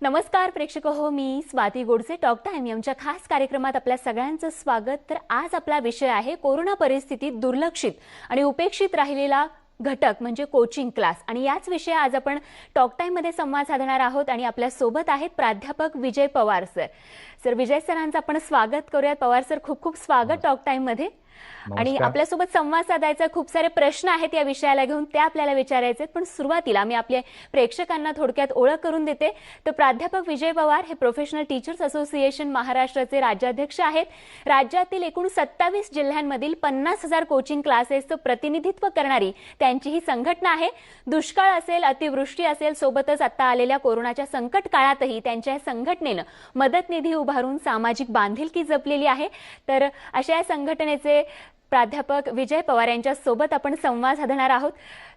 नमस्कार प्रेक्षक हो, मी स्वाती गोडसे. टॉक टाइम आमच्या खास कार्यक्रमात आपल्या सगळ्यांचं स्वागत. तर आज आपला विषय आहे कोरोना परिस्थितीत दुर्लक्षित आणि उपेक्षित राहिलेला घटक म्हणजे कोचिंग क्लास. आणि याच विषय आज आपण टॉक टाइम मध्ये संवाद साधणार आहोत. आणि आपल्या सोबत आहेत प्राध्यापक विजय पवार सर. सर, विजय सरांचं आपण स्वागत करूयात. पवार सर, खूप खूप स्वागत टॉक टाइम मध्ये. आणि आपल्यासोबत संवाद साधायचा खूप सारे प्रश्न आहेत या विषयाला घेऊन, ते आपल्याला विचारायचे. पण सुरुवातीला मी आपल्या प्रेक्षकांना थोडक्यात ओळख करून देते. तर प्राध्यापक विजय पवार हे प्रोफेशनल टीचर्स असोसिएशन महाराष्ट्राचे राज्याध्यक्ष आहेत. राज्यातील एकूण 27 जिल्ह्यांमधील 50,000 कोचिंग क्लासेसचं प्रतिनिधित्व करणारी त्यांची ही संघटना आहे. दुष्काळ असेल, अतिवृष्टी असेल, सोबतच आता आलेल्या कोरोनाच्या संकट काळातही त्यांच्या संघटनेनं मदत निधी उभारून सामाजिक बांधिलकी जपलेली आहे. तर अशा या संघटनेचे प्राध्यापक विजय पवार यांच्या सोबत आपण संवाद साधणार आहोत.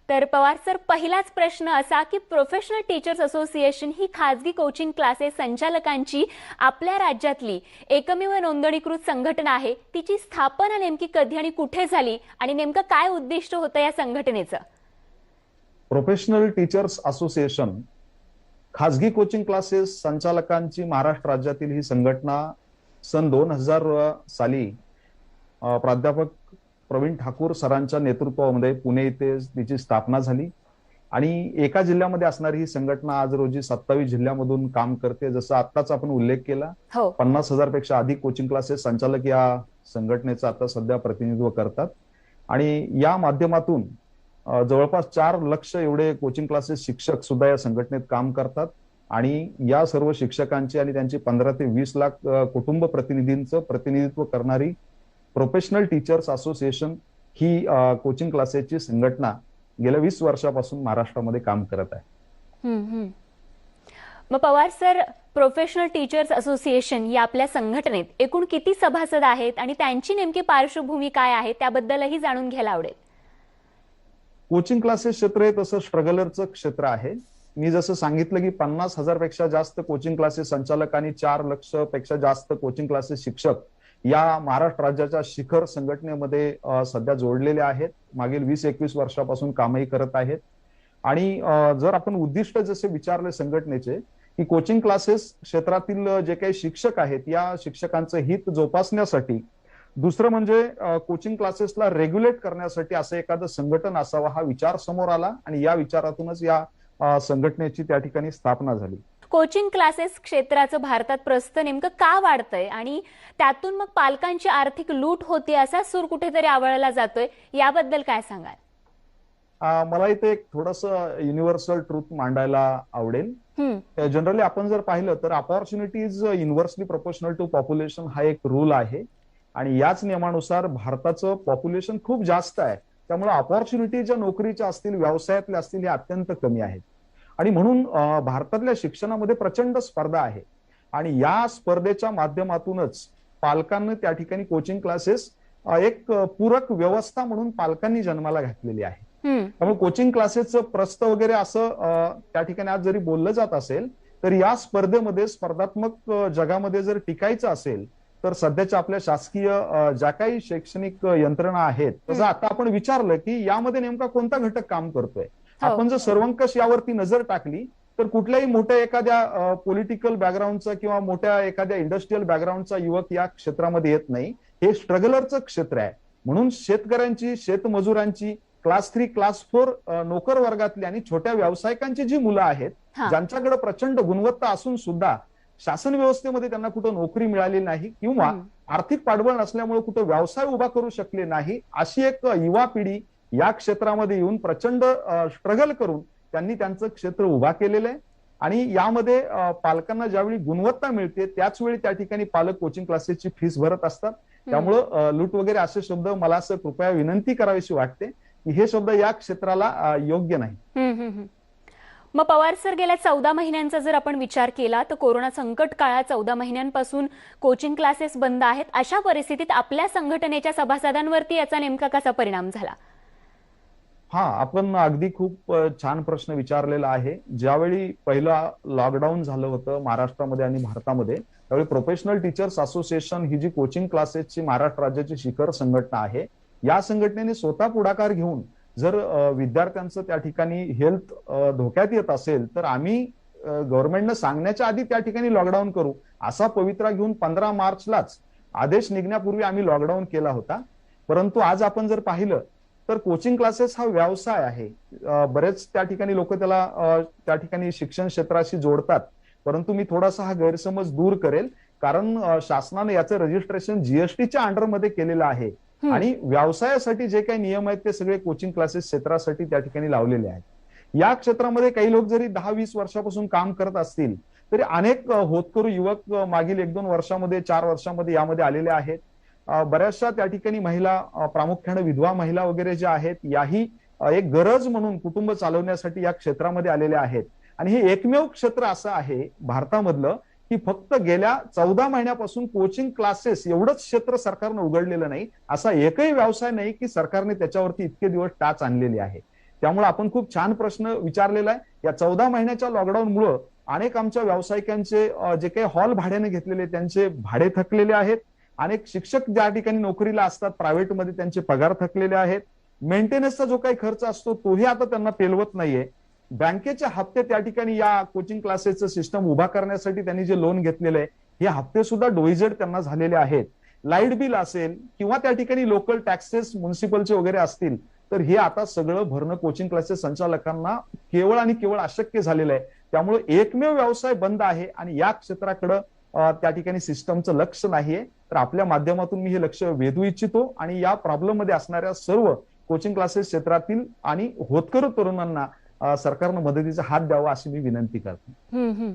तर पवार सर, पहिलाच प्रश्न असा की प्रोफेशनल टीचर्स असोसिएशन ही खासगी कोचिंग क्लासेस संचालकांची आपल्या राज्यातली एकमेव नोंदणीकृत संघटना आहे. तिची स्थापना नेमकी कधी आणि कुठे झाली आणि नेमकं काय उद्दिष्ट होतं या संघटनेचं? प्रोफेशनल टीचर्स असोसिएशन खासगी कोचिंग क्लासेस संचालकांची महाराष्ट्र राज्यातील ही संघटना सन 2000 साली प्राध्यापक प्रवीण ठाकूर सरांच्या नेतृत्वामध्ये पुणे येथे तिची स्थापना झाली. आणि एका जिल्ह्यामध्ये असणारी ही संघटना आज रोजी 27 जिल्ह्यामधून काम करते. जसं आत्ताच आपण उल्लेख केला, 50,000 पेक्षा अधिक कोचिंग क्लासेस संचालक या संघटनेचं आता सध्या प्रतिनिधित्व करतात. आणि या माध्यमातून जवळपास 4 लाख एवढे कोचिंग क्लासेस शिक्षक सुद्धा या संघटनेत काम करतात. आणि या सर्व शिक्षकांची आणि त्यांची 15 ते 20 लाख कुटुंब प्रतिनिधींचं प्रतिनिधित्व करणारी प्रोफेशनल टीचर्स असोसिएशन ही कोचिंग क्लासेसची संघटना गेल्या 20 वर्षापासून महाराष्ट्रामध्ये काम करत आहे. मग Pawar sir, professional teachers association या आपल्या संघटनेत एकूण किती सभासद आहेत आणि त्यांची नेमकी पार्श्वभूमी काय आहे त्याबद्दलही जाणून घ्यायला आवडेल. कोचिंग क्लासेस क्षेत्र हे तसं स्ट्रगलरचं क्षेत्र आहे. मी जसं सांगितलं की 50,000 पेक्षा जास्त कोचिंग क्लासेस संचालक आणि 4 लाख पेक्षा जास्त कोचिंग क्लासेस शिक्षक या महाराष्ट्र राज्याच्या शिखर संघटनेमध्ये सध्या जोडलेले आहेत. मागील 20-21 वर्षापासून कामही करत आहेत. आणि जर आपण उद्दिष्ट जसे विचारले संघटनेचे की कोचिंग क्लासेस क्षेत्रातील जे काही शिक्षक आहेत या शिक्षकांचं हित जोपासण्यासाठी, दुसरं म्हणजे कोचिंग क्लासेसला रेग्युलेट करण्यासाठी असं एखादं संघटन असावं हा विचार समोर आला. आणि या विचारातूनच या संघटनेची त्या ठिकाणी स्थापना झाली. कोचिंग क्लासेस क्षेत्राचं भारतात प्रस्थ नेमकं का वाढतंय आणि त्यातून मग पालकांची आर्थिक लूट होते असा सूर कुठेतरी आवळला जातोय, याबद्दल काय सांगाल? मला इथे एक थोडंसं युनिव्हर्सल ट्रूथ मांडायला आवडेल. जनरली आपण जर पाहिलं तर opportunities inversely proportional to population हा एक रूल आहे. आणि याच नियमानुसार भारताचं पॉप्युलेशन खूप जास्त आहे. त्यामुळे अपॉर्च्युनिटी ज्या नोकरीच्या असतील, व्यवसायातल्या असतील, हे अत्यंत कमी आहेत. आणि म्हणून भारतातल्या शिक्षणामध्ये प्रचंड स्पर्धा आहे. आणि या स्पर्धेच्या माध्यमातूनच पालकांनी त्या ठिकाणी कोचिंग क्लासेस एक पूरक व्यवस्था म्हणून पालकांनी जन्माला घातलेली आहे. त्यामुळे कोचिंग क्लासेसचं प्रस्थ वगैरे असं त्या ठिकाणी आज जरी बोललं जात असेल तर या स्पर्धेमध्ये स्पर्धात्मक जगामध्ये जर टिकायचं असेल तर सध्याच्या आपल्या शासकीय ज्या काही शैक्षणिक यंत्रणा आहेत, तसं आता आपण विचारलं की यामध्ये नेमका कोणता घटक काम करतोय. आपण जर सर्वंकष यावरती नजर टाकली तर कुठल्याही मोठ्या एखाद्या पॉलिटिकल बॅकग्राऊंडचा किंवा मोठ्या एखाद्या इंडस्ट्रीयल बॅकग्राऊंडचा युवक या क्षेत्रामध्ये येत नाही. हे स्ट्रगलरचं क्षेत्र आहे. म्हणून शेतकऱ्यांची, शेतमजुरांची, क्लास 3, क्लास 4 नोकर वर्गातली आणि छोट्या व्यावसायिकांची जी मुलं आहेत, ज्यांच्याकडे प्रचंड गुणवत्ता असून सुद्धा शासन व्यवस्थेमध्ये त्यांना कुठं नोकरी मिळाली नाही किंवा आर्थिक पाठबळ नसल्यामुळे कुठं व्यवसाय उभा करू शकले नाही, अशी एक युवा पिढी या क्षेत्रामध्ये येऊन प्रचंड स्ट्रगल करून त्यांनी त्यांचं क्षेत्र उभा केलेलं आहे. आणि यामध्ये पालकांना ज्यावेळी गुणवत्ता मिळते त्याच वेळी त्या ठिकाणी पालक कोचिंग क्लासेसची फीस भरत असतात. त्यामुळं लूट वगैरे असे शब्द मला असं कृपया विनंती करावीशी वाटते की हे शब्द या क्षेत्राला योग्य नाही. मग पवार सर, गेल्या 14 महिन्यांचा जर आपण विचार केला तर कोरोना संकट काळात 14 महिन्यांपासून कोचिंग क्लासेस बंद आहेत. अशा परिस्थितीत आपल्या संघटनेच्या सभासदांवरती याचा नेमका कसा परिणाम झाला? आपण अगदी खूप छान प्रश्न विचारलेला आहे. ज्यावेळी पहिला लॉकडाऊन झालं होतं महाराष्ट्रामध्ये आणि भारतामध्ये, त्यावेळी प्रोफेशनल टीचर्स असोसिएशन ही जी कोचिंग क्लासेसची महाराष्ट्र राज्याची शिखर संघटना आहे, या संघटनेने स्वतः पुढाकार घेऊन जर विद्यार्थ्यांचं त्या ठिकाणी हेल्थ धोक्यात येत असेल तर आम्ही गव्हर्नमेंटनं सांगण्याच्या आधी त्या ठिकाणी लॉकडाऊन करू असा पवित्रा घेऊन 15 मार्चलाच आदेश निघण्यापूर्वी आम्ही लॉकडाऊन केला होता. परंतु आज आपण जर पाहिलं तर कोचिंग क्लासेस हा व्यवसाय आहे. बरेच त्या ठिकाणी लोक त्याला त्या ठिकाणी शिक्षण क्षेत्राशी जोडतात. परंतु मी थोडासा हा गैरसमज दूर करेल, कारण शासनाने याचं रजिस्ट्रेशन जीएसटीच्या अंडरमध्ये केलेलं आहे आणि व्यवसायासाठी जे काही नियम आहेत ते सगळे कोचिंग क्लासेस क्षेत्रासाठी त्या ठिकाणी लावलेले आहेत. या क्षेत्रामध्ये काही लोक जरी 10-20 वर्षापासून काम करत असतील तरी अनेक होतकरू युवक मागील 1-2 वर्षामध्ये 4 वर्षामध्ये यामध्ये आलेले आहेत. बऱ्याचशा त्या ठिकाणी महिला, प्रामुख्याने विधवा महिला वगैरे ज्या आहेत, याही एक गरज म्हणून कुटुंब चालवण्यासाठी या क्षेत्रामध्ये आलेल्या आहेत. आणि हे एकमेव क्षेत्र असं आहे भारतामधलं की फक्त गेल्या 14 महिन्यापासून कोचिंग क्लासेस एवढंच क्षेत्र सरकारनं उघडलेलं नाही. असा एकही व्यवसाय नाही की सरकारने त्याच्यावरती इतके दिवस टाच आणलेली आहे. त्यामुळे आपण खूप छान प्रश्न विचारलेला आहे. या 14 महिन्याच्या लॉकडाऊनमुळे अनेक आमच्या व्यावसायिकांचे जे काही हॉल भाड्याने घेतलेले त्यांचे भाडे थकलेले आहेत. अनेक शिक्षक ज्या ठिकाणी नोकरीला असतात प्रायव्हेटमध्ये त्यांचे पगार थकलेले आहेत. मेंटेनन्सचा जो काही खर्च असतो तोही आता त्यांना पेलवत नाहीये. बँकेचे हप्ते त्या ठिकाणी या कोचिंग क्लासेसचं सिस्टम उभा करण्यासाठी त्यांनी जे लोन घेतलेलं आहे हे हप्ते सुद्धा डोईजेड त्यांना झालेले आहेत. लाईट बिल असेल किंवा त्या ठिकाणी लोकल टॅक्सेस म्युन्सिपलचे वगैरे असतील तर हे आता सगळं भरणं कोचिंग क्लासेस संचालकांना केवळ आणि केवळ अशक्य झालेलं आहे. त्यामुळे एकमेव व्यवसाय बंद आहे आणि या क्षेत्राकडे त्या ठिकाणी सिस्टमचं लक्ष नाहीये. तर आपल्या माध्यमातून मी हे लक्ष वेधू इच्छितो आणि या प्रॉब्लेम मध्ये असणाऱ्या सर्व कोचिंग क्लासेस क्षेत्रातील आणि होतकरू तरुणांना सरकारनं मदतीचा हात द्यावा अशी मी विनंती करतो.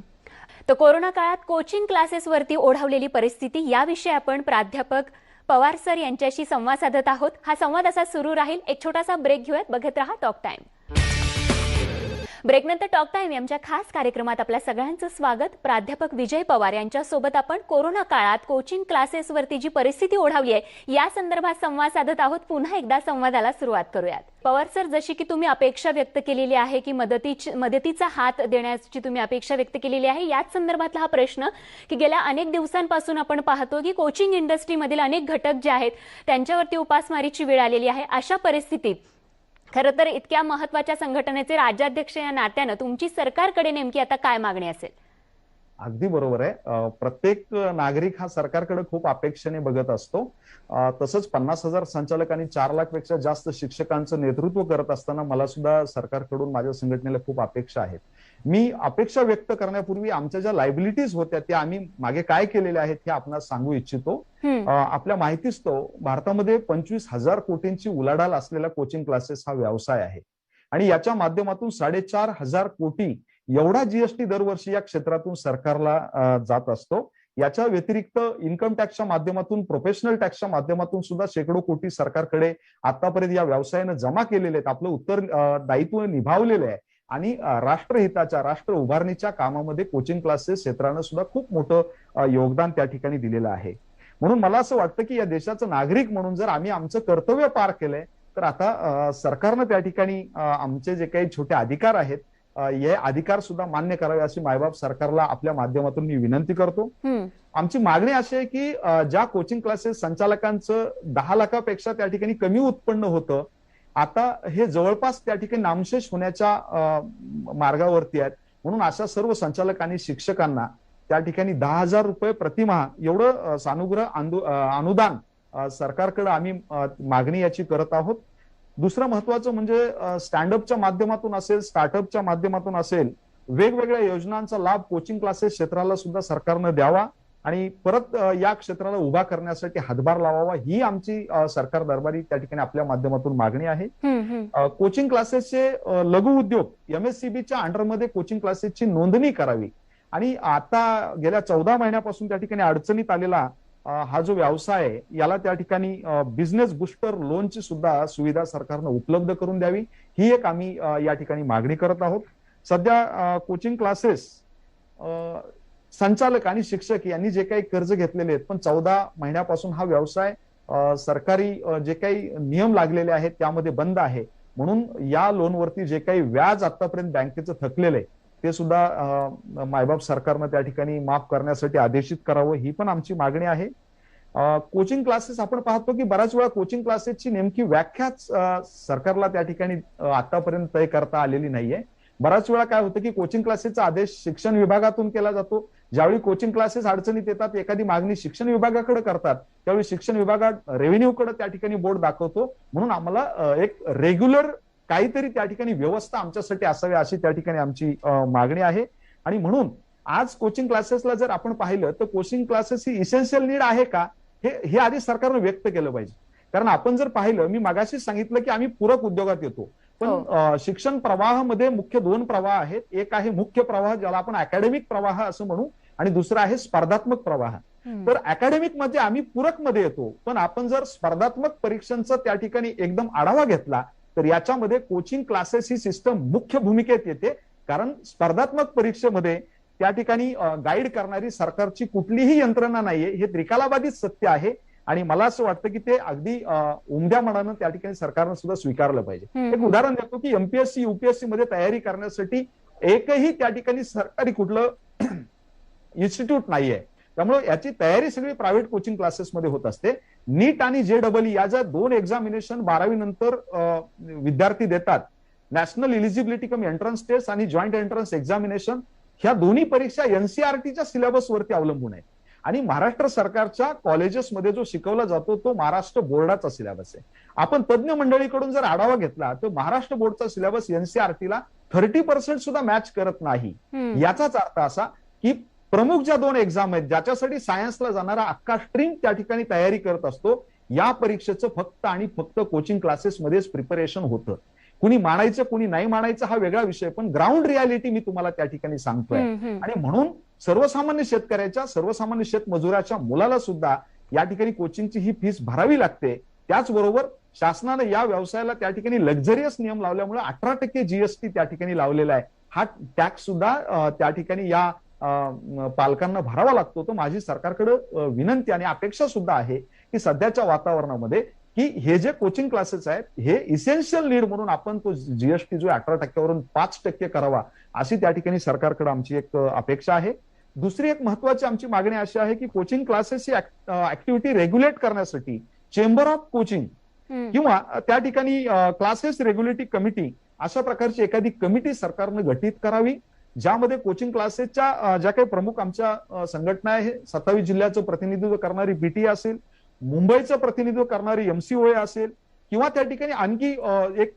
तर कोरोना काळात कोचिंग क्लासेसवरती ओढावलेली परिस्थिती याविषयी आपण प्राध्यापक पवार सर यांच्याशी संवाद साधत आहोत. हा संवाद असा सुरू राहील. एक छोटासा ब्रेक घेऊयात. बघत रहा टॉक टाइम. ब्रेकनंतर टॉक टाइम आमच्या खास कार्यक्रमात आपल्या सगळ्यांचं स्वागत. प्राध्यापक विजय पवार यांच्यासोबत आपण कोरोना काळात कोचिंग क्लासेसवरती जी परिस्थिती ओढावली आहे या संदर्भात संवाद साधत आहोत. पुन्हा एकदा संवादाला सुरुवात करूयात. पवार सर, जशी की तुम्ही अपेक्षा व्यक्त केलेली आहे की मदतीचा हात देण्याची तुम्ही अपेक्षा व्यक्त केलेली आहे, याच संदर्भातला हा प्रश्न की गेल्या अनेक दिवसांपासून आपण पाहतो की कोचिंग इंडस्ट्रीमधील अनेक घटक जे आहेत त्यांच्यावरती उपासमारीची वेळ आलेली आहे. अशा परिस्थितीत खरं तर इतक्या महत्वाच्या संघटनेचे राज्याध्यक्ष या नात्यानं तुमची सरकारकडे नेमकी आता काय मागणी असेल? अगदी बरोबर आहे. प्रत्येक नागरिक हा सरकारकडे खूप अपेक्षेने बघत असतो. तसंच 50,000 संचालक आणि 4 लाखपेक्षा जास्त शिक्षकांचं नेतृत्व करत असताना मला सुद्धा सरकारकडून माझ्या संघटनेला खूप अपेक्षा आहेत. मी अपेक्षा व्यक्त करण्यापूर्वी आमच्या ज्या लायबिलिटीज होत्या त्या आम्ही मागे काय केलेल्या आहेत हे आपणास सांगू इच्छितो. आपल्या माहितीच तो भारतामध्ये 25,000 कोटींची उलाढाल असलेला कोचिंग क्लासेस हा व्यवसाय आहे आणि याच्या माध्यमातून 4,500 कोटी एवढा जीएसटी दरवर्षी या क्षेत्रातून सरकारला जात असतो. याच्या व्यतिरिक्त इन्कम टॅक्सच्या माध्यमातून, प्रोफेशनल टॅक्सच्या माध्यमातून सुद्धा शेकडो कोटी सरकारकडे आतापर्यंत या व्यवसायानं जमा केलेले आहेत. आपलं उत्तरदायित्व निभावलेलं आहे आणि राष्ट्रहिताच्या, राष्ट्र उभारणीच्या कामामध्ये कोचिंग क्लासेस क्षेत्रानं सुद्धा खूप मोठं योगदान त्या ठिकाणी दिलेलं आहे. म्हणून मला असं वाटतं की या देशाचं नागरिक म्हणून जर आम्ही आमचं कर्तव्य पार केलंय तर आता सरकारनं त्या ठिकाणी आमचे जे काही छोटे अधिकार आहेत हे अधिकार सुद्धा मान्य करावे अशी मायबाप सरकारला आपल्या माध्यमातून मी विनंती करतो. आमची मागणी अशी आहे की ज्या कोचिंग क्लासेस संचालकांचं 10 लाखापेक्षा त्या ठिकाणी कमी उत्पन्न होतं, आता हे जवळपास त्या ठिकाणी नामशेष होण्याच्या मार्गावरती आहेत. म्हणून अशा सर्व संचालक आणि शिक्षकांना त्या ठिकाणी 10,000 रुपये प्रतिमाह एवढं सानुग्रह अनुदान सरकारकडे आम्ही मागणी याची करत आहोत. दुसरं महत्वाचं म्हणजे स्टँडअपच्या माध्यमातून असेल, स्टार्टअपच्या माध्यमातून असेल, वेगवेगळ्या योजनांचा लाभ कोचिंग क्लासेस क्षेत्राला सुद्धा सरकारनं द्यावा आणि परत या क्षेत्राला उभा करण्यासाठी हातभार लावावा ही आमची सरकार दरबारी त्या ठिकाणी आपल्या माध्यमातून मागणी आहे. कोचिंग क्लासेसचे लघु उद्योग एमएससीबीच्या अंडरमध्ये कोचिंग क्लासेसची नोंदणी करावी आणि आता गेल्या 14 महिन्यापासून त्या ठिकाणी अडचणीत आलेला हा जो व्यवसाय आहे याला त्या ठिकाणी बिझनेस बुस्टर लोनची सुद्धा सुविधा सरकारनं उपलब्ध करून द्यावी ही एक आम्ही या ठिकाणी मागणी करत आहोत. सध्या कोचिंग क्लासेस संचालक आणि शिक्षक यांनी जे काही कर्ज घेतलेले आहेत पण 14 महिन्यापासून हा व्यवसाय सरकारी जे काही नियम लागलेले आहेत त्यामध्ये बंद आहे. म्हणून या लोनवरती जे काही व्याज आतापर्यंत बँकेचं थकलेलं आहे ते सुद्धा मायबाप सरकारनं त्या ठिकाणी माफ करण्यासाठी आदेशित करावं ही पण आमची मागणी आहे. कोचिंग क्लासेस आपण पाहतो की बऱ्याच वेळा कोचिंग क्लासेसची नेमकी व्याख्याच सरकारला त्या ठिकाणी आतापर्यंत तय करता आलेली नाहीये. बराच वेळा काय होतं की कोचिंग क्लासेसचा आदेश शिक्षण विभागातून केला जातो. ज्यावेळी कोचिंग क्लासेस अडचणीत येतात, एखादी मागणी शिक्षण विभागाकडे करतात, त्यावेळी शिक्षण विभागात रेव्हेन्यूकडे त्या ठिकाणी बोर्ड दाखवतो. म्हणून आम्हाला एक रेग्युलर काहीतरी त्या ठिकाणी व्यवस्था आमच्यासाठी असावी अशी त्या ठिकाणी आमची मागणी आहे. आणि म्हणून आज कोचिंग क्लासेसला जर आपण पाहिलं तर कोचिंग क्लासेस ही इसेन्शियल नीड आहे का हे आधी सरकारनं व्यक्त केलं पाहिजे. कारण आपण जर पाहिलं, मी मगाशीच सांगितलं की आम्ही पूरक उद्योगात येतो, पण शिक्षण प्रवाहामध्ये मुख्य दोन प्रवाह आहेत. एक आहे मुख्य प्रवाह, ज्याला आपण अकॅडमिक प्रवाह असं म्हणू, आणि दुसरा आहे स्पर्धात्मक प्रवाह. तर अकॅडमिक मध्ये आम्ही पूरक मध्ये येतो, पण आपण जर स्पर्धात्मक परीक्षांचा त्या ठिकाणी एकदम आढावा घेतला तर याच्यामध्ये कोचिंग क्लासेस ही सिस्टम मुख्य भूमिकेत येते. कारण स्पर्धात्मक परीक्षेमध्ये त्या ठिकाणी गाईड करणारी सरकारची कुठलीही यंत्रणा नाहीये, हे त्रिकालाबाधित सत्य आहे. आणि मला असं वाटतं की ते अगदी उमद्या मनानं त्या ठिकाणी सरकारनं सुद्धा स्वीकारलं पाहिजे. एक उदाहरण देतो की एमपीएससी युपीएससी मध्ये तयारी करण्यासाठी एकही त्या ठिकाणी सरकारी कुठलं इन्स्टिट्यूट नाहीये. त्यामुळे याची तयारी सगळी प्रायव्हेट कोचिंग क्लासेसमध्ये होत असते. नीट आणि JEE या ज्या दोन एक्झामिनेशन 12वी नंतर विद्यार्थी देतात, नॅशनल इलिजिबिलिटी कम एंट्रन्स टेस्ट आणि जॉईंट एंट्रन्स एक्झामिनेशन, ह्या दोन्ही परीक्षा NCERTच्या सिलेबसवरती अवलंबून आहेत. आणि महाराष्ट्र सरकारच्या कॉलेजेसमध्ये जो शिकवला जातो तो महाराष्ट्र बोर्डाचा सिलेबस आहे. आपण तज्ज्ञ मंडळीकडून जर आढावा घेतला तर महाराष्ट्र बोर्डचा सिलेबस NCERTला 30% सुद्धा मॅच करत नाही. याचाच अर्थ असा की प्रमुख ज्या दोन एक्झाम आहेत, ज्याच्यासाठी सायन्सला जाणारा अख्खा स्ट्रीम त्या ठिकाणी तयारी करत असतो, या परीक्षेचं फक्त आणि फक्त कोचिंग क्लासेसमध्येच प्रिपरेशन होतं. कुणी मानायचं कुणी नाही मानायचं हा वेगळा विषय, पण ग्राउंड रियालिटी मी तुम्हाला त्या ठिकाणी सांगतोय. आणि म्हणून सर्वसामान्य शेतकऱ्याच्या, सर्वसामान्य शेतमजुराच्या मुलाला सुद्धा या ठिकाणी कोचिंगची ही फीस भरावी लागते. त्याचबरोबर शासनाने या व्यवसायाला त्या ठिकाणी लक्झरियस नियम लावल्यामुळे 18% GST त्या ठिकाणी लावलेला आहे. हा टॅक्स सुद्धा त्या ठिकाणी या पालकांना भरावा लागतो. तो माझी सरकारकडे विनंती आणि अपेक्षा सुद्धा आहे की सध्याच्या वातावरणामध्ये की हे जे कोचिंग क्लासेस आहेत हे इसेन्शियल नीड म्हणून आपण तो GST जो 18% वरून 5% करावा, अशी त्या ठिकाणी सरकारकडे आमची एक अपेक्षा आहे. दुसरी एक महत्वाची आमची मागणी अशी आहे की कोचिंग क्लासेस ही ऍक्टिव्हिटी रेग्युलेट करण्यासाठी चेंबर ऑफ कोचिंग किंवा त्या ठिकाणी क्लासेस रेग्युलेटरी कमिटी अशा प्रकारची एखादी कमिटी सरकारनं गठीत करावी, ज्यामध्ये कोचिंग क्लासेसच्या ज्या काही प्रमुख आमच्या संघटना आहे, 27 जिल्ह्याचं प्रतिनिधित्व करणारी PTA असेल, मुंबईचं प्रतिनिधित्व करणारी MCOA असेल, किंवा त्या ठिकाणी आणखी एक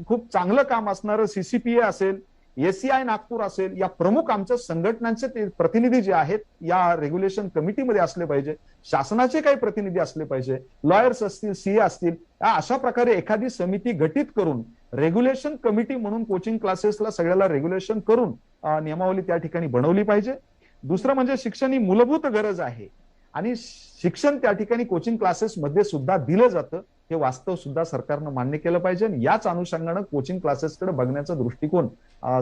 खूप चांगलं काम असणारं CCPA असेल, SCI नागपूर असेल, या प्रमुख आमच्या संघटनांचे ते प्रतिनिधी जे आहेत या रेग्युलेशन कमिटीमध्ये असले पाहिजे. शासनाचे काही प्रतिनिधी असले पाहिजे, लॉयर्स असतील, CA असतील, अशा प्रकारे एखादी समिती गठीत करून रेग्युलेशन कमिटी म्हणून कोचिंग क्लासेसला सगळ्याला रेग्युलेशन करून नियमावली त्या ठिकाणी बनवली पाहिजे. दुसरं म्हणजे शिक्षण ही मूलभूत गरज आहे आणि शिक्षण त्या ठिकाणी कोचिंग क्लासेस मध्ये सुद्धा दिलं जातं, हे वास्तव सुद्धा सरकारनं मान्य केलं पाहिजे. आणि याच अनुषंगानं कोचिंग क्लासेसकडे बघण्याचा दृष्टिकोन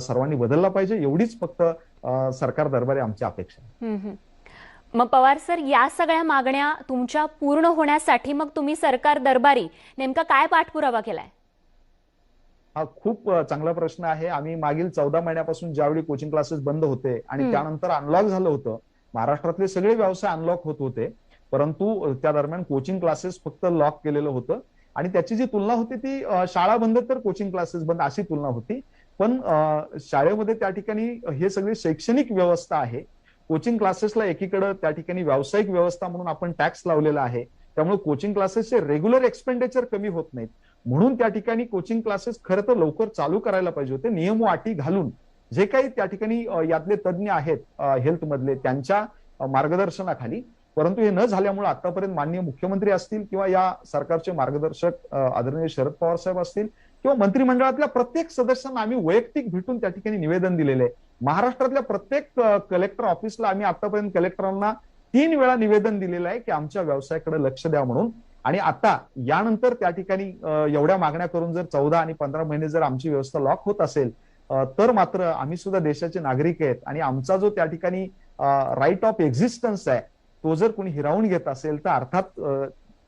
सर्वांनी बदलला पाहिजे, एवढीच फक्त सरकार दरबारी आमची अपेक्षा. मग पवार सर, या सगळ्या मागण्या तुमच्या पूर्ण होण्यासाठी मग तुम्ही सरकार दरबारी नेमका काय पाठपुरावा केलाय? हा खूप चांगला प्रश्न आहे. आम्ही मागील 14 महिन्यापासून ज्यावेळी कोचिंग क्लासेस बंद होते आणि त्यानंतर अनलॉक झालं होतं, महाराष्ट्रातले सगळे व्यवसाय अनलॉक होत होते, परंतु त्या दरम्यान कोचिंग क्लासेस फक्त लॉक केलेलं होतं. आणि त्याची जी तुलना होती ती शाळा बंद तर कोचिंग क्लासेस बंद अशी तुलना होती. पण शाळेमध्ये त्या ठिकाणी हे सगळी शैक्षणिक व्यवस्था आहे, कोचिंग क्लासेसला एकीकडे त्या ठिकाणी व्यावसायिक व्यवस्था म्हणून आपण टॅक्स लावलेला आहे. त्यामुळे कोचिंग क्लासेसचे रेग्युलर एक्सपेंडिचर कमी होत नाहीत. म्हणून त्या ठिकाणी कोचिंग क्लासेस खरं तर लवकर चालू करायला पाहिजे होते, नियम व अटी घालून. जे काही त्या ठिकाणी यातले तज्ज्ञ आहेत हेल्थ मधले, त्यांच्या मार्गदर्शनाखाली. परंतु हे न झाल्यामुळे आतापर्यंत माननीय मुख्यमंत्री असतील किंवा या सरकारचे मार्गदर्शक आदरणीय शरद पवार साहेब असतील किंवा मंत्रिमंडळातल्या प्रत्येक सदस्यांना आम्ही वैयक्तिक भेटून त्या ठिकाणी निवेदन दिलेलं आहे. महाराष्ट्रातल्या प्रत्येक कलेक्टर ऑफिसला आम्ही आतापर्यंत कलेक्टरांना 3 वेळा निवेदन दिलेलं आहे की आमच्या व्यवसायाकडे लक्ष द्या म्हणून. आणि आता यानंतर त्या ठिकाणी एवढ्या मागण्या करून जर 14 आणि 15 महिने जर आमची व्यवस्था लॉक होत असेल तर मात्र आम्ही सुद्धा देशाचे नागरिक आहेत आणि आमचा जो त्या ठिकाणी राईट ऑफ एक्झिस्टन्स आहे तो जर कोणी हिरावून घेत असेल तर अर्थात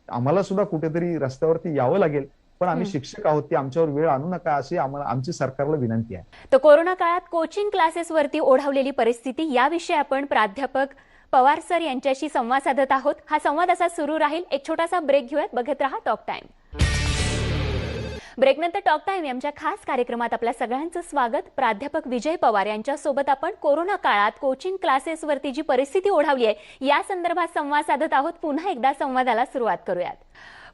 आम्हाला सुद्धा कुठेतरी रस्त्यावरती यावं लागेल. पण आम्ही शिक्षक आहोत, ती आमच्यावर वेळ आणू नका अशी आमची सरकारला विनंती आहे. तर कोरोना काळात कोचिंग क्लासेसवरती ओढावलेली परिस्थिती याविषयी आपण प्राध्यापक पवार सर यांच्याशी संवाद साधत आहोत. हा संवाद असा सुरू राहील. एक छोटासा ब्रेक घेऊयात. बघत रहा टॉक टाइम. ब्रेकनंतर टॉक टाइम आमच्या खास कार्यक्रमात आपल्या सगळ्यांचं स्वागत. प्राध्यापक विजय पवार यांच्यासोबत आपण कोरोना काळात कोचिंग क्लासेसवरती जी परिस्थिती ओढावली आहे या संदर्भात संवाद साधत आहोत. पुन्हा एकदा संवादाला सुरुवात करूयात.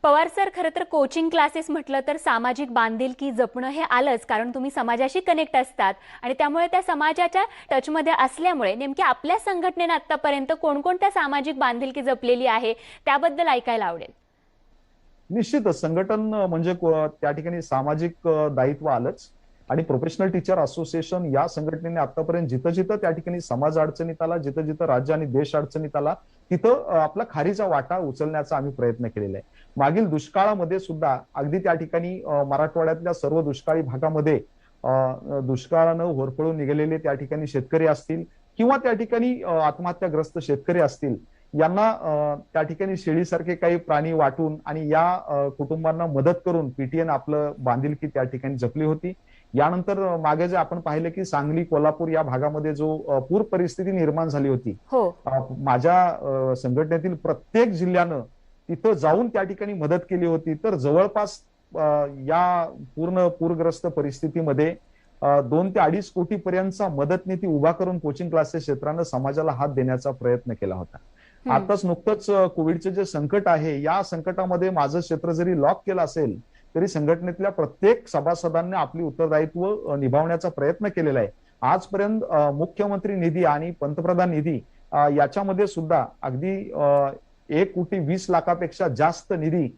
पवार सर, खरं तर कोचिंग क्लासेस म्हटलं तर सामाजिक बांधिलकी जपणं हे आलंच, कारण तुम्ही समाजाशी कनेक्ट असतात आणि त्यामुळे त्या समाजाच्या टचमध्ये असल्यामुळे नेमकी आपल्या संघटनेने आतापर्यंत कोणकोणत्या सामाजिक बांधिलकी जपलेली आहे त्याबद्दल ऐकायला आवडेल. निश्चितच संघटन म्हणजे त्या ठिकाणी सामाजिक दायित्व आलंच आणि प्रोफेशनल टीचर असोसिएशन या संघटनेने आतापर्यंत जिथं जिथं त्या ठिकाणी समाज अडचणीत आला, जिथं जिथं राज्य आणि देश अडचणीत आला तिथं आपला खारीचा वाटा उचलण्याचा आम्ही प्रयत्न केलेला आहे. मागील दुष्काळामध्ये सुद्धा अगदी त्या ठिकाणी मराठवाड्यातल्या सर्व दुष्काळी भागामध्ये दुष्काळानं होरपळून निघालेले त्या ठिकाणी शेतकरी असतील किंवा त्या ठिकाणी आत्महत्याग्रस्त शेतकरी असतील, यांना त्या ठिकाणी शेळीसारखे काही प्राणी वाटून आणि या कुटुंबांना मदत करून पीटीएन आपलं बांधिलकी त्या ठिकाणी जपली होती. यानंतर मागे जे आपण पाहिलं की सांगली, कोल्हापूर या भागामध्ये जो पूर परिस्थिती निर्माण झाली होती, माझ्या संघटनेतील प्रत्येक जिल्ह्यानं तिथं जाऊन त्या ठिकाणी मदत केली होती. तर जवळपास या पूर्ण पूरग्रस्त परिस्थितीमध्ये 2 ते 2.5 कोटी पर्यंतचा मदत निधी उभा करून कोचिंग क्लासेस क्षेत्रानं समाजाला हात देण्याचा प्रयत्न केला होता. आताच नुकतंच कोविडचे जे संकट आहे, या संकटामध्ये माझं क्षेत्र जरी लॉक केलं असेल तरी संघटनेतल्या प्रत्येक सभासदांनी आपली उत्तरदायित्व निभावण्याचा प्रयत्न केलेला आहे. आजपर्यंत मुख्यमंत्री निधी आणि पंतप्रधान निधी याच्यामध्ये सुद्धा अगदी 1,20,00,000पेक्षा जास्त निधी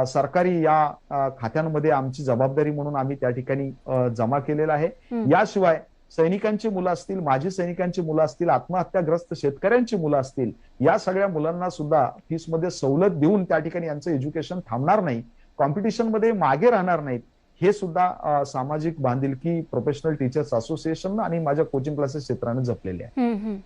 सरकारी या खात्यांमध्ये आमची जबाबदारी म्हणून आम्ही त्या ठिकाणी जमा केलेला आहे. याशिवाय सैनिकांची मुलं असतील, माजी सैनिकांची मुलं असतील, आत्महत्याग्रस्त शेतकऱ्यांची मुलं असतील, या सगळ्या मुलांना सुद्धा फीसमध्ये सवलत देऊन त्या ठिकाणी यांचं एज्युकेशन थांबणार नाही, कॉम्पिटिशन मध्ये मागे राहणार नाहीत, हे सुद्धा सामाजिक बांधिलकी प्रोफेशनल टीचर्स असोसिएशन आणि माझ्या कोचिंग क्लासेस क्षेत्राने जपलेले आहे.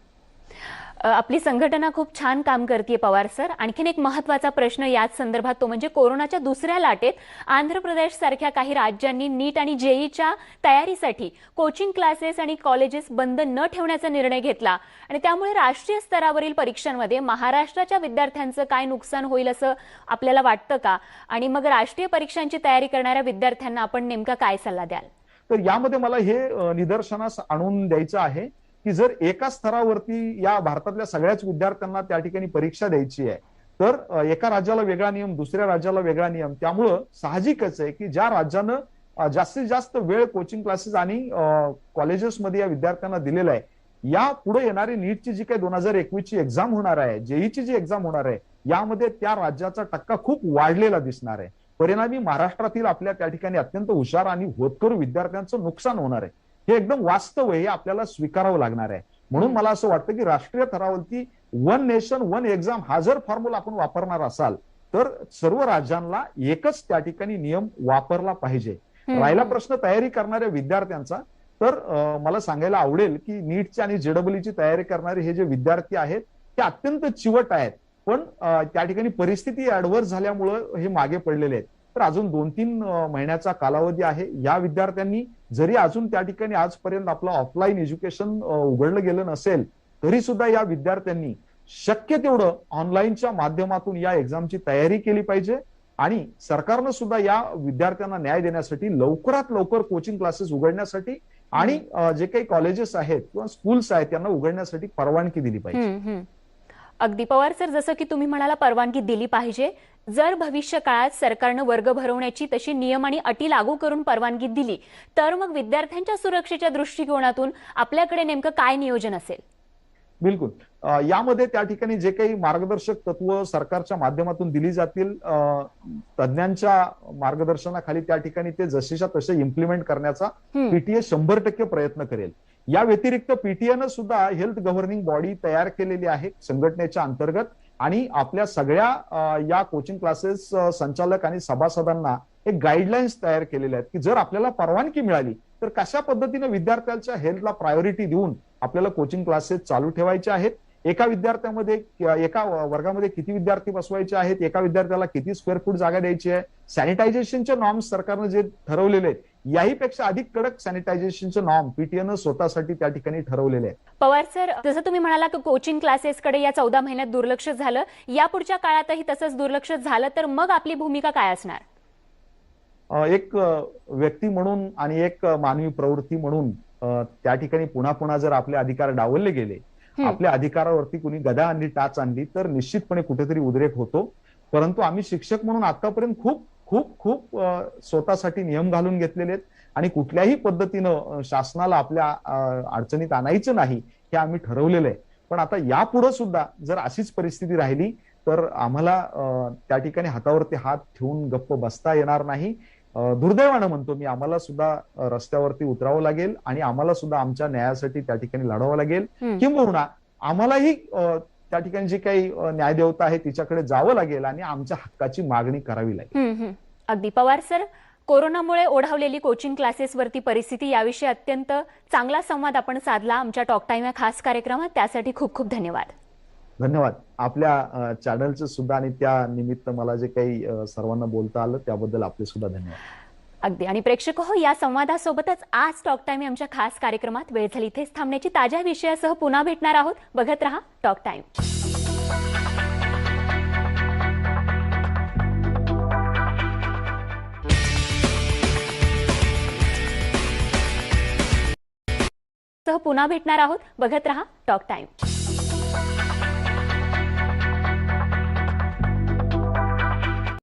आपली संघटना खूप छान काम करते पवार सर. आणखीन एक महत्वाचा प्रश्न याच संदर्भात, तो म्हणजे कोरोनाच्या दुसऱ्या लाटेत आंध्र प्रदेश सारख्या काही राज्यांनी नीट आणि जेईच्या तयारीसाठी कोचिंग क्लासेस आणि कॉलेजेस बंद न ठेवण्याचा निर्णय घेतला आणि त्यामुळे राष्ट्रीय स्तरावरील परीक्षांमध्ये महाराष्ट्राच्या विद्यार्थ्यांचं काय नुकसान होईल असं आपल्याला वाटतं का? आणि मग राष्ट्रीय परीक्षांची तयारी करणाऱ्या विद्यार्थ्यांना आपण नेमका काय सल्ला द्याल? तर यामध्ये मला हे निदर्शनास आणून द्यायचं आहे की जर एका स्तरावरती या भारतातल्या सगळ्याच विद्यार्थ्यांना त्या ठिकाणी परीक्षा द्यायची आहे तर एका राज्याला वेगळा नियम, दुसऱ्या राज्याला वेगळा नियम. त्यामुळं साहजिकच आहे की ज्या राज्यानं जास्तीत जास्त वेळ कोचिंग क्लासेस आणि कॉलेजेसमध्ये या विद्यार्थ्यांना दिलेला आहे, या पुढे येणारी नीटची जी काही 2021ची एक्झाम होणार आहे, जेईची जी एक्झाम होणार आहे, यामध्ये त्या राज्याचा टक्का खूप वाढलेला दिसणार आहे. परिणामी महाराष्ट्रातील आपल्या त्या ठिकाणी अत्यंत हुशार आणि होतकरू विद्यार्थ्यांचं नुकसान होणार आहे. हे एकदम वास्तव आहे, हे आपल्याला स्वीकारावं लागणार आहे. म्हणून मला असं वाटतं की राष्ट्रीय स्तरावरती 1 नेशन 1 एक्झाम हा जर फॉर्म्युला आपण वापरणार असाल तर सर्व राज्यांना एकच त्या ठिकाणी नियम वापरला पाहिजे. राहिला प्रश्न तयारी करणाऱ्या विद्यार्थ्यांचा, तर मला सांगायला आवडेल की नीटची आणि जेडब्ल्यूची तयारी करणारे हे जे विद्यार्थी आहेत ते अत्यंत चिवट आहेत, पण त्या ठिकाणी परिस्थिती ऍडव्हर्स झाल्यामुळं हे मागे पडलेले आहेत. तर अजून 2-3 महिन्याचा कालावधी आहे. या विद्यार्थ्यांनी जरी अजून त्या ठिकाणी आजपर्यंत आपलं ऑफलाईन एज्युकेशन उघडलं गेलं नसेल तरी सुद्धा या विद्यार्थ्यांनी शक्य तेवढं ऑनलाईनच्या माध्यमातून या एक्झामची तयारी केली पाहिजे आणि सरकारनं सुद्धा या विद्यार्थ्यांना न्याय देण्यासाठी लवकरात लवकर कोचिंग क्लासेस उघडण्यासाठी आणि जे काही कॉलेजेस आहेत किंवा स्कूल्स आहेत त्यांना उघडण्यासाठी परवानगी दिली पाहिजे. अगदी पवार सर, जसं की तुम्ही म्हणाला परवानगी दिली पाहिजे. जर भविष्य काळात सरकारनं वर्ग भरवण्याची तशी नियम आणि अटी लागू करून परवानगी दिली तर मग विद्यार्थ्यांच्या सुरक्षेच्या दृष्टिकोनातून आपल्याकडे नेमकं काय नियोजन असेल? बिलकुल. यामध्ये त्या ठिकाणी जे काही मार्गदर्शक तत्व सरकारच्या माध्यमातून दिली जातील, तज्ञांच्या मार्गदर्शनाखाली त्या ठिकाणी ते जसेच्या तसे इम्प्लिमेंट करण्याचा पीटीए 100% प्रयत्न करेल. या व्यतिरिक्त पीटीएनं सुद्धा हेल्थ गव्हर्निंग बॉडी तयार केलेली आहे संघटनेच्या अंतर्गत आणि आपल्या सगळ्या या कोचिंग क्लासेस संचालक आणि सभासदांना एक गाईडलाईन्स तयार केलेल्या आहेत की जर आपल्याला परवानगी मिळाली तर कशा पद्धतीने विद्यार्थ्यांच्या हेल्थला प्रायोरिटी देऊन आपल्याला कोचिंग क्लासेस चालू ठेवायचे आहेत, एका विद्यार्थ्यामध्ये एका वर्गामध्ये किती विद्यार्थी बसवायचे आहेत, एका विद्यार्थ्याला किती स्क्वेअर फूट जागा द्यायची आहे, सॅनिटायझेशनचे नॉर्म्स सरकारनं जे ठरवलेले आहेत याहीपेक्षा अधिक कडक सॅनिटायझेशनचे नॉर्म पीटीएनं स्वतःसाठी त्या ठिकाणी ठरवलेले आहेत. पवार सर, जसं तुम्ही म्हणाला की कोचिंग क्लासेसकडे या 14 महिन्यात दुर्लक्ष झालं, यापुढच्या काळातही तसंच दुर्लक्ष झालं तर मग आपली भूमिका काय असणार? एक व्यक्ती म्हणून आणि एक मानवी प्रवृत्ती म्हणून त्या ठिकाणी पुन्हा पुन्हा जर आपले अधिकार डावलले गेले, आपल्या अधिकारावरती कुणी गदा आणली, टाच आणली, तर निश्चितपणे कुठेतरी उद्रेक होतो. परंतु आम्ही शिक्षक म्हणून आतापर्यंत खूप खूप खूप स्वतःसाठी नियम घालून घेतलेले आहेत आणि कुठल्याही पद्धतीनं शासनाला आपल्या अडचणीत आणायचं नाही हे आम्ही ठरवलेलं आहे. पण आता यापुढे सुद्धा जर अशीच परिस्थिती राहिली तर आम्हाला त्या ठिकाणी हातावरती हात ठेवून गप्प बसता येणार नाही. दुर्दैवानं म्हणतो मी, आम्हाला सुद्धा रस्त्यावरती उतरावं लागेल आणि आम्हाला सुद्धा आमच्या न्यायासाठी त्या ठिकाणी लढावं लागेल. किंबहुना आम्हालाही त्या ठिकाणी जी काही न्यायदेवता आहे तिच्याकडे जावं लागेल आणि आमच्या हक्काची मागणी करावी लागेल. अगदी पवार सर, कोरोनामुळे ओढावलेली कोचिंग क्लासेसवरती परिस्थिती याविषयी अत्यंत चांगला संवाद आपण साधला आमच्या टॉक टाइम या खास कार्यक्रमात. त्यासाठी खूप खूप धन्यवाद. धन्यवाद. आपल्या चॅनलचं सुद्धा आणि त्या निमित्त मला जे काही सर्वांना बोलता आलं त्याबद्दल आपले सुद्धा धन्यवाद. अगदी. आणि प्रेक्षक हो, या संवादासोबतच आज टॉक टाइम आमच्या खास कार्यक्रमात वेळ झाली इथेच थांबण्याची. ताज्या विषयासह पुन्हा भेटणार आहोत. बघत रहा टॉक टाइम. पुन्हा भेटणार आहोत. बघत रहा टॉक टाइम.